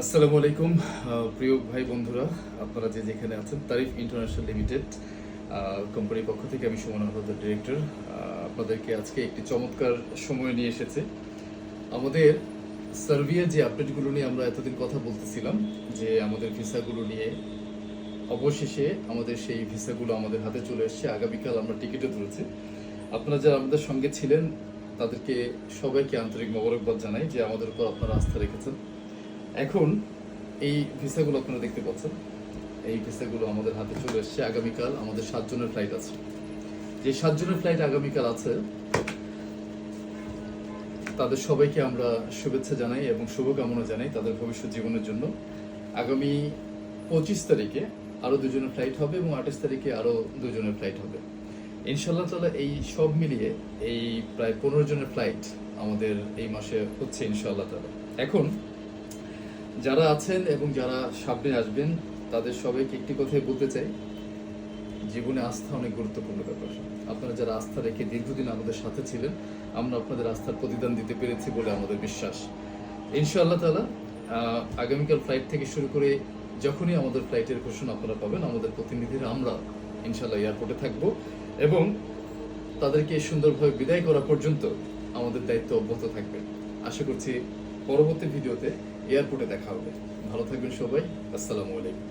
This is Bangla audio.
আসসালামু আলাইকুম প্রিয় ভাই বন্ধুরা, আপনারা যে যেখানে আছেন। তারিফ ইন্টারন্যাশনাল লিমিটেড কোম্পানির পক্ষ থেকে আমি সুমন আহমেদ, ডিরেক্টর। আপনাদেরকে আজকে একটি চমৎকার সময় নিয়ে এসেছে। আমাদের সার্বিয়ার যে আপডেটগুলো নিয়ে আমরা এতদিন কথা বলতেছিলাম, যে আমাদের ভিসাগুলো নিয়ে, অবশেষে আমাদের সেই ভিসাগুলো আমাদের হাতে চলে এসেছে। আগামীকাল আমরা টিকিটও ধরেছি। আপনারা যারা আমাদের সঙ্গে ছিলেন তাদেরকে সবাইকে আন্তরিক মোবারকবাদ জানাই যে আমাদের উপর আপনারা আস্থা রেখেছেন। এখন এই ভিসাগুলো আপনারা দেখতে পাচ্ছেন, এই ভিসাগুলো আমাদের হাতে চলে এসছে। আগামীকাল আমাদের 7 জনের ফ্লাইট আছে। যে 7 জনের ফ্লাইট আগামীকাল আছে, তাদের সবাইকে আমরা শুভেচ্ছা জানাই এবং শুভকামনা জানাই তাদের ভবিষ্যৎ জীবনের জন্য। আগামী 25 তারিখে আরো 2 জনের ফ্লাইট হবে এবং 28 তারিখে আরো 2 জনের ফ্লাইট হবে। ইনশাল্লাহ তাআলা এই সব মিলিয়ে এই প্রায় 15 জনের ফ্লাইট আমাদের এই মাসে হচ্ছে ইনশাআল্লাহ তাআলা। এখন যারা আছেন এবং যারা সামনে আসবেন তাদের সবাইকে একটি কথাই বলতে চাই, জীবনে আস্থা অনেক গুরুত্বপূর্ণ ব্যাপার। আপনারা যারা আস্থা রেখে দীর্ঘদিন আমাদের সাথে ছিলেন, আমরা আপনাদের আস্থার প্রতিদান দিতে পেরেছি বলে আমাদের বিশ্বাস। ইনশাআল্লাহ তাআলা আগামীকাল ফ্লাইট থেকে শুরু করে যখনই আমাদের ফ্লাইটের ঘোষণা আপনারা পাবেন, আমাদের প্রতিনিধিরা আমরা ইনশাআল্লাহ এয়ারপোর্টে থাকব এবং তাদেরকে সুন্দরভাবে বিদায় করা পর্যন্ত আমাদের দায়িত্ব অব্যাহত থাকবে। আশা করছি পরবর্তী ভিডিওতে এয়ারপোর্টে দেখা হবে। ভালো থাকবেন সবাই। আসসালামু আলাইকুম।